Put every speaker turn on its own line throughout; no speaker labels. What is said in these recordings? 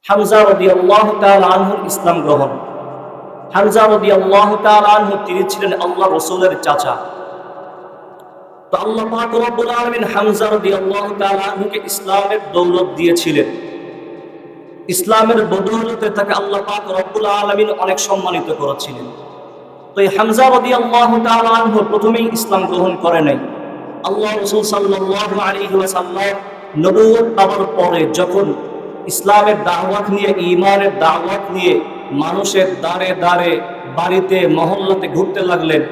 হামজা রাদিয়াল্লাহু তাআলা আনহুর ইসলাম গ্রহণ। হামজা রাদিয়াল্লাহু তাআলা আনহু তিনি ছিলেন আল্লাহ রাসূলের চাচা। তো আল্লাহ পাক রব্বুল আলামিন হামজা রাদিয়াল্লাহু তাআলা আনহুকে ইসলামের দৌলত দিয়েছিলেন। ইসলামের বদৌলতে তাকে আল্লাহ পাক রব্বুল আলামিন অনেক সম্মানিত করেছিলেন। তো এই হামজা রাদিয়াল্লাহু তাআলা আনহু প্রথমেই ইসলাম গ্রহণ করে নাই। আল্লাহ রাসূল সাল্লাল্লাহু আলাইহি ওয়াসাল্লাম নবুয়ত পাওয়ার পরে যখন ইসলামের দাওয়াত নিয়ে, ঈমানের দাওয়াত নিয়ে মানুষের দ্বারে দ্বারে, বাড়িতে, মহল্লাতে ঘুরতে লাগলেন,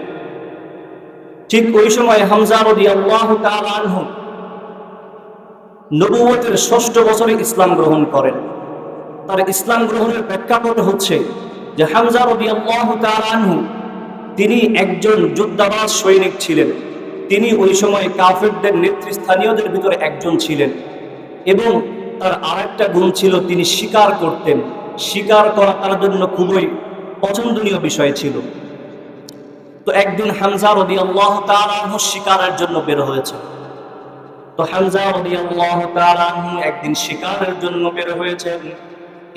ঠিক ওই সময় হামজা রাদিয়াল্লাহু তাআলা আনহু নবুয়তের ৬ষ্ঠ বছরে ইসলাম গ্রহণ করেন। তার ইসলাম গ্রহণের প্রেক্ষাপট হচ্ছে যে হামজা রাদিয়াল্লাহু তাআলা আনহু তিনি একজন যোদ্ধাবাজ সৈনিক ছিলেন। তিনি ওই সময় কাফেরদের নেতৃস্থানীয়দের ভিতরে একজন ছিলেন এবং তার আরেকটা গুণ ছিল, তিনি শিকার করতেন। শিকার করা তার জন্য খুবই পছন্দনীয় বিষয় ছিল। তো একদিন হামজা রাদিয়াল্লাহু তাআলা আনহু শিকারের জন্য বের হয়েছে। তো হামজা রাদিয়াল্লাহু তাআলা আনহু একদিন শিকারের জন্য বের হয়েছেন।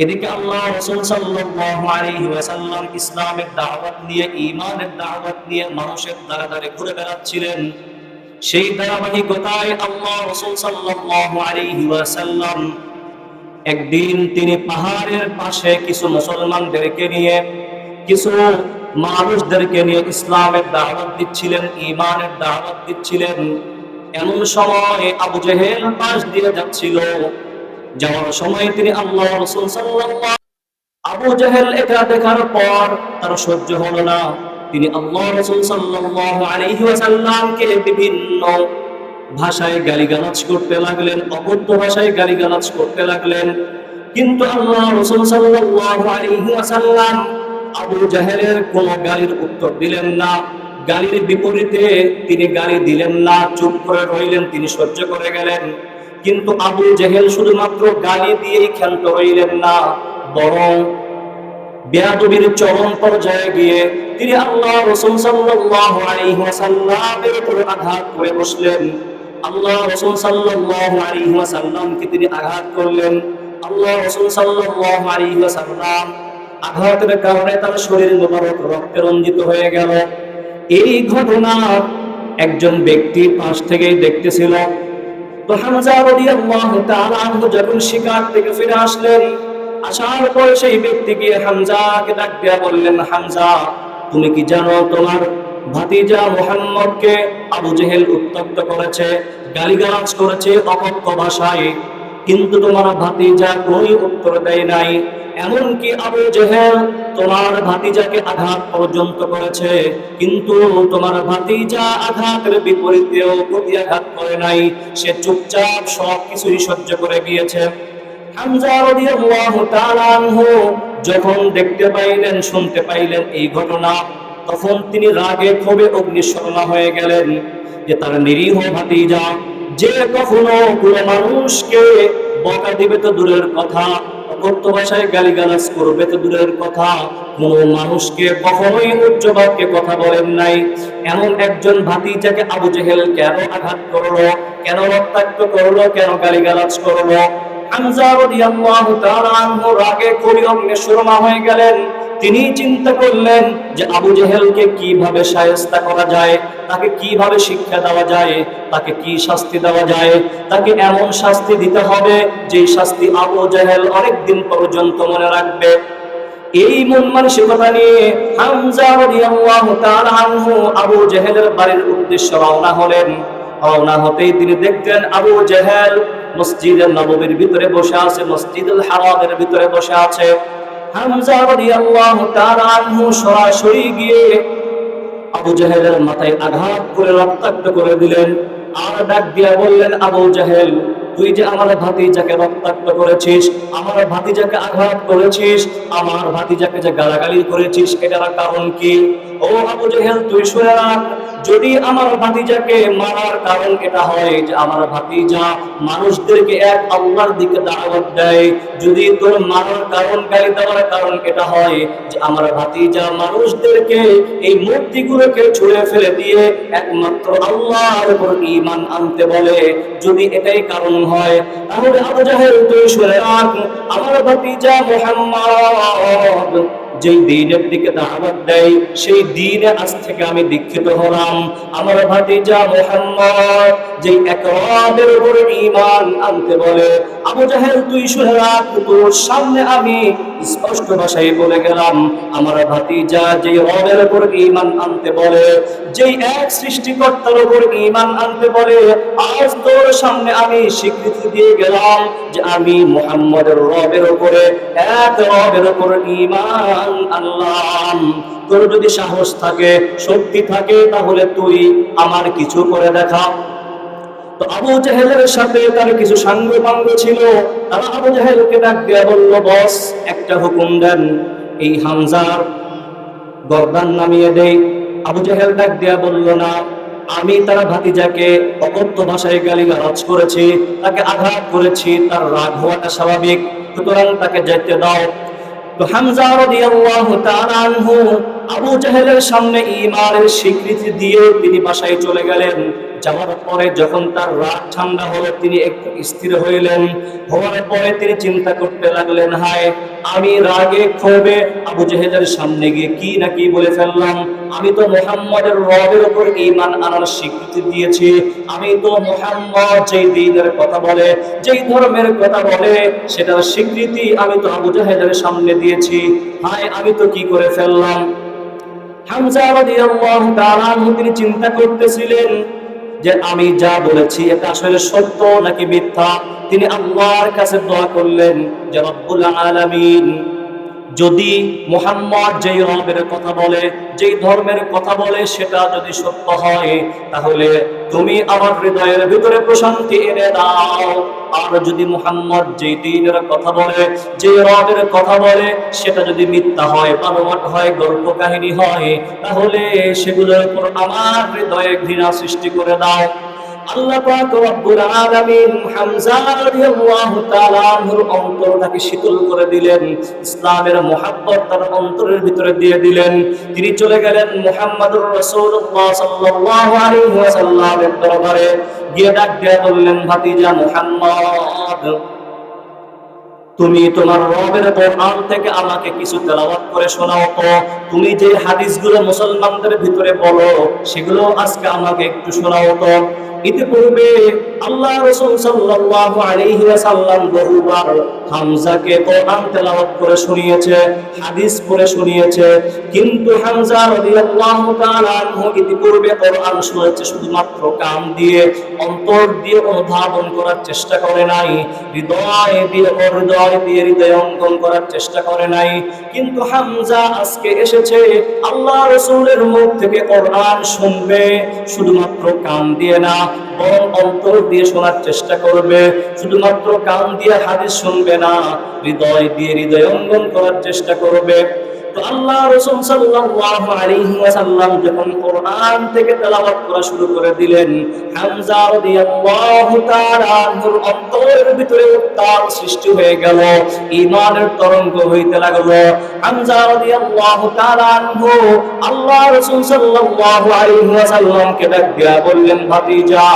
এদিকে আল্লাহ রাসূল সাল্লাল্লাহু আলাইহি ওয়াসাল্লাম ইসলামের দাওয়াত নিয়ে, ঈমানের দাওয়াত নিয়ে মানুষের দ্বারে দ্বারে ঘুরে বেড়াচ্ছিলেন। সেই ধারাবাহিকতায় আল্লাহ রাসূল সাল্লাল্লাহু আলাইহি ওয়াসাল্লাম একদিন তিনি পাহাড়ের পাশে কিছু মুসলমানদেরকে নিয়ে, কিছু মানুষদেরকে নিয়ে ইসলামের দাওয়াত দিচ্ছিলেন, ঈমানের দাওয়াত দিচ্ছিলেন। এমন সময় আবু জেহেল পাশ দিয়ে যাচ্ছিল। যাওয়ার সময় তিনি আল্লাহ রাসূল সাল্লাল্লাহু, আবু জেহেল এটা দেখার পর তার সহ্য হলো না। তিনি আল্লাহ রাসূল সাল্লাল্লাহু আলাইহি ওয়াসাল্লামকে বিভিন্ন ভাষায় গালিগালাজ করতে লাগলেন, অকথ্য ভাষায় গালিগালাজ করতে লাগলেন। কিন্তু আল্লাহ রাসূল সাল্লাল্লাহু আলাইহি ওয়াসাল্লাম আবু জেহেলের কোন গালির উত্তর দিলেন না। গালির বিপরীতে তিনি গালি দিলেন না, চুপ করে রইলেন, তিনি সহ্য করে গেলেন। কিন্তু আবু জেহেল শুধুমাত্র গালি দিয়েই ক্ষান্ত রইলেন না, বরং বেয়াদবির চরম পর্যায়ে গিয়ে তিনি আল্লাহ রাসূল সাল্লাল্লাহু আলাইহি ওয়াসাল্লামের উপর আঘাত করে বসলেন। আল্লাহ রাসূল সাল্লাল্লাহু আলাইহি ওয়াসাল্লামকে তিনি আঘাত করলেন। আল্লাহ রাসূল সাল্লাল্লাহু আলাইহি ওয়াসাল্লাম আঘাতের কারণে তার শরীর মোবারক রক্তে রঞ্জিত হয়ে গেল। এই ঘটনা একজন ব্যক্তি পাশ থেকেই দেখতেছিল। তো হামজা রাদিয়াল্লাহু তাআলা আনহু যখন শিকার থেকে ফিরে আসলেন, আসার পর সেই ব্যক্তি গিয়ে হামজাকে ডাক দিয়া বললেন, হামজা, তুমি কি জানো তোমার ভাতিজা মুহাম্মদকে আবু জেহেল উত্ত্যক্ত করেছে, গালিগালাজ করেছে অকথ্য ভাষায়, কিন্তু তোমার ভাতিজা কোনো উত্তর দেয় নাই। এমনকি আবু জেহেল তোমার ভাতিজাকে আঘাত পর্যন্ত করেছে, কিন্তু তোমার ভাতিজা আঘাতের বিপরীতেও প্রতিআঘাত করে নাই। সে চুপচাপ সব কিছুই সহ্য করে গিয়েছে। হামজা রাদিয়াল্লাহু তাআলা আনহু যখন দেখতে পাইলেন, শুনতে পাইলেন এই ঘটনা, তখন তিনি রাগে ক্ষোভে অগ্নিশর্মা হয়ে গেলেন যে তার নিরীহ ভাতিজা, যে কখনো কোনো মানুষকে বকা দিবে তো দূরের কথা, অকথ্য ভাষায় গালিগালাজ করবে তো দূরের কথা, কোনো মানুষকে কখনোই উচ্চ বাক্যে কথা বলেন নাই, এমন একজন ভাতিজাকে আবু জেহেল কেন আঘাত করলো, কেন রক্তাক্ত করলো, কেন গালিগালাজ করলো? হামজা রাদিয়াল্লাহু তাআলা আনহু রাগে ক্ষোভে অগ্নিশর্মা হয়ে গেলেন। তিনি চিন্তা করলেন যে আবু জেহেলকে কিভাবে শায়েস্তা করা যায়, তাকে কিভাবে শিক্ষা দেওয়া যায়, তাকে কি শাস্তি দেওয়া যায়। তাকে এমন শাস্তি দিতে হবে যে শাস্তি আবু জেহেল অনেকদিন পর্যন্ত মনে রাখবে। এই মন মানসিকতা নিয়ে হামজা রাদিয়াল্লাহু তাআলা আনহু আবু জেহেলের বাড়ির উদ্দেশ্যে রওনা হলেন। রওনা হতেই তিনি দেখতেন আবু জেহেল মসজিদে নববীর ভিতরে বসে আছে, মসজিদুল হারামের ভিতরে বসে আছে। হামজা রাদিয়াল্লাহু তাআলা আনহু সরাসরি গিয়ে আবু জেহেলের মাথায় আঘাত করে রক্তাক্ত করে দিলেন। আর ডাক দিয়া বললেন, আবু জেহেল, তুই যে আমার ভাতিজাকে রক্তাক্ত করেছিস, আমার ভাতিজাকে আঘাত করেছিস, আমার ভাতিজাকে যে গালাগালি করেছিস, এটার কারণ কি? ও আবু জেহেল, তুই শুনে রাখ, যদি আমার ভাতিজাকে মারার কারণ এটা হয় যে আমার ভাতিজা মানুষদেরকে এক আল্লাহর দিকে দাওয়াত দেয়, যদি তোর মারার কারণ, গালি দেওয়ার কারণ এটা হয় যে আমার ভাতিজা মানুষদেরকে এই মূর্তিগুলোকে ছুঁড়ে ফেলে দিয়ে একমাত্র আল্লাহর উপর ঈমান আনতে বলে, যদি এটাই কারণ হয়, তাহলে আবু জাহেল তুই শুনে রাখ, আমার ভাতিজা মুহাম্মদ যেই দ্বীনের দিকে দাওয়াত দেয় সেই দ্বীনে আজ থেকে আমি দীক্ষিত হলাম। আমার ভাতিজা মুহাম্মদ যেই এক রবের উপর ঈমান আনতে বলে, আবু জাহেল তুই শুনে রাখ, তোর সামনে আমি স্পষ্ট ভাষায় বলে গেলাম, আমার ভাতিজা যেই রবের উপর ঈমান আনতে বলে, যেই এক সৃষ্টিকর্তার উপর ঈমান আনতে বলে, আজ তোর সামনে আমি স্বীকৃতি দিয়ে গেলাম যে আমি মুহাম্মদের রবের উপরে, এক রবের উপর ঈমান আনলাম। তোর যদি সাহস থাকে, শক্তি থাকে, তাহলে তুই আমার কিছু করে দেখা। তো আবু জাহেলের সাথে তার কিছু সাঙ্গপাঙ্গ ছিল, তারা আবু জাহেলকে ডাক দিয়ে বলল, বস একটা হুকুম দেন, এই হামজার গর্দান নামিয়ে দেই। আবু জাহেল ডাক দিয়া বলল, না, আমি তার ভাতিজাকে অকথ্য ভাষায় গালিগালাজ করেছি, তাকে আঘাত করেছি, তার রাগ হওয়াটা স্বাভাবিক, সুতরাং তাকে যেতে দাও। তো হামজা রাদিয়াল্লাহু তাআলা আনহু আবু জাহেলের সামনে ঈমানের স্বীকৃতি দিয়ে তিনি বাসায় চলে গেলেন। যাওয়ার পরে যখন তার রাগ ঠান্ডা হলো, তিনি একটু স্থির হইলেন। হওয়ার পরে তিনি চিন্তা করতে লাগলেন, হায়, আমি রাগে ক্ষোভে আবু জাহেলের সামনে গিয়ে কি না কি বলে ফেললাম। আমি তো মুহাম্মদের রবের উপর ঈমান আনার স্বীকৃতি দিয়েছি, আমি তো মুহাম্মদ যেই দ্বীনের কথা বলে, যেই ধর্মের কথা বলে, সেটার স্বীকৃতি আমি তো আবু জাহেলের সামনে দিয়েছি। হায়, আমি তো কি করে ফেললাম। হামজা রাদিয়াল্লাহু তাআলা আনহু তিনি চিন্তা করতেছিলেন যে আমি যা বলেছি এটা আসলে সত্য নাকি মিথ্যা। তিনি আল্লাহর কাছে দোয়া করলেন যে রব্বুল আলামিন, যদি মুহাম্মদ যেই রবের কথা বলে, যেই ধর্মের কথা বলে, সেটা যদি সত্য হয়, তাহলে তুমি আমার হৃদয়ের ভিতরে প্রশান্তি এনে দাও। আর যদি মুহাম্মদ যেই দ্বীনের কথা বলে, যেই রবের কথা বলে, সেটা যদি মিথ্যা হয়, বানোয়াট হয়, গল্প কাহিনী হয়, তাহলে সেগুলোর উপর আমার হৃদয়ে ঘৃণা সৃষ্টি করে দাও। আল্লাহ পাক রব্বুল আলামিন হামজা রাদিয়াল্লাহু তাআলা আনহুর অন্তরটাকে শীতল করে দিলেন, ইসলামের মহব্বত তার অন্তরের ভিতরে দিয়ে দিলেন। তিনি চলে গেলেন মুহাম্মদুর রাসূলুল্লাহ সাল্লাল্লাহু আলাইহি ওয়াসাল্লামের দরবারে, গিয়ে ডাক দিয়ে বললেন, ভাতিজা মুহাম্মদ, তুমি তোমার রবের কোরআন থেকে আমাকে কিছু তেলাওয়াত করে শোনাও তো। তুমি যে হাদিসগুলো মুসলমানদের ভিতরে বলো, সেগুলো আজকে আমাকে একটু শোনাও তো। ইতিপূর্বে আল্লাহ রাসূল সাল্লাল্লাহু আলাইহি ওয়াসাল্লাম বহুবার হামজাকে কোরআন তেলাওয়াত করে শুনিয়েছে, হাদিস পড়ে শুনিয়েছে, কিন্তু হামজা রাদিয়াল্লাহু তাআলা আনহু ইতিপূর্বে কোরআন শুনেছে শুধুমাত্র কান দিয়ে, অন্তর দিয়ে অনুধাবন করার চেষ্টা করে নাই, হৃদয় দিয়ে হৃদয়ঙ্গম করার চেষ্টা করে নাই। কিন্তু হামজা আজকে এসেছে আল্লাহ রাসূলের মুখ থেকে কোরআন শুনবে, শুধুমাত্র কান দিয়ে না, বরং অন্তর দিয়ে শোনার চেষ্টা করবে। শুধুমাত্র কান দিয়ে হাদিস শুনবে না, হৃদয় দিয়ে হৃদয়ঙ্গম করার চেষ্টা করবে। তো আল্লাহ রাসূল সাল্লাল্লাহু আলাইহি ওয়াসাল্লাম যখন কোরআন থেকে তেলাওয়াত করা শুরু করে দিলেন, হামজা রাদিয়াল্লাহু তাআলা আনহুর অন্তরের ভিতরে উত্তাপ সৃষ্টি হয়ে গেল, ঈমানের তরঙ্গ হইতে লাগলো। হামজা রাদিয়াল্লাহু তাআলা আনহু আল্লাহ রাসূল সাল্লাল্লাহু আলাইহি ওয়াসাল্লামকে ডাক দিয়া বললেন, ভাতিজা,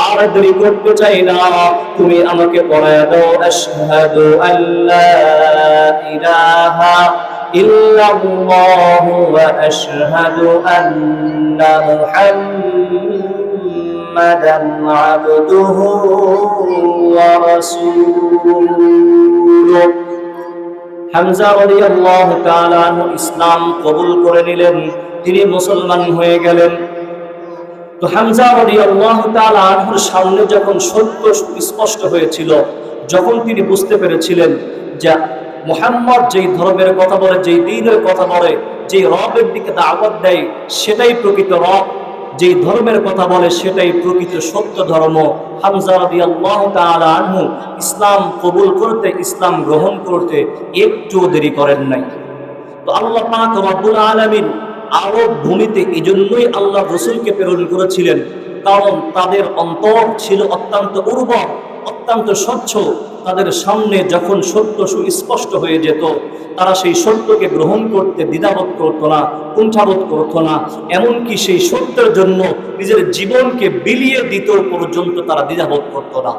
আর দেরি করতে চাই না, তুমি আমাকে পড়ায়া দাও আশহাদু আল্লা ইলাহা ইল্লাল্লাহু ওয়া আশহাদু আন্না মুহাম্মাদান আবদুহু ওয়া রাসূলুহু। হামজা রাদিয়াল্লাহু তাআলা আনহু ইসলাম কবুল করে নিলেন, তিনি মুসলমান হয়ে গেলেন। তো হামজা রাদিয়াল্লাহু তাআলা আনহুর সামনে যখন সত্য স্পষ্ট হয়েছিল, যখন তিনি বুঝতে পেরেছিলেন যে মুহাম্মদ যেই ধর্মের কথা বলে, যেই দ্বীনের কথা বলে, যেই রবের দিকে দাওয়াত দেয়, সেটাই প্রকৃত রব, যেই ধর্মের কথা বলে সেটাই প্রকৃত সত্য ধর্ম, হামজা রাদিয়াল্লাহু তাআলা আনহু ইসলাম কবুল করতে, ইসলাম গ্রহণ করতে একটু দেরি করেন নাই। তো আল্লাহ পাক রব্বুল আলামিন আরব ভূমিতে এজন্যই আল্লাহ রসুলকে প্রেরণ করেছিলেন, কারণ তাদের অন্তর ছিল অত্যন্ত উর্বর, অত্যন্ত স্বচ্ছ। তাদের সামনে যখন সত্য সুস্পষ্ট হয়ে যেত, তারা সেই সত্যকে গ্রহণ করতে দ্বিধাবোধ করতো না, কুণ্ঠাবোধ করতো না। এমনকি সেই সত্যের জন্য নিজের জীবনকে বিলিয়ে দিতেও পর্যন্ত তারা দ্বিধাবোধ করতো না।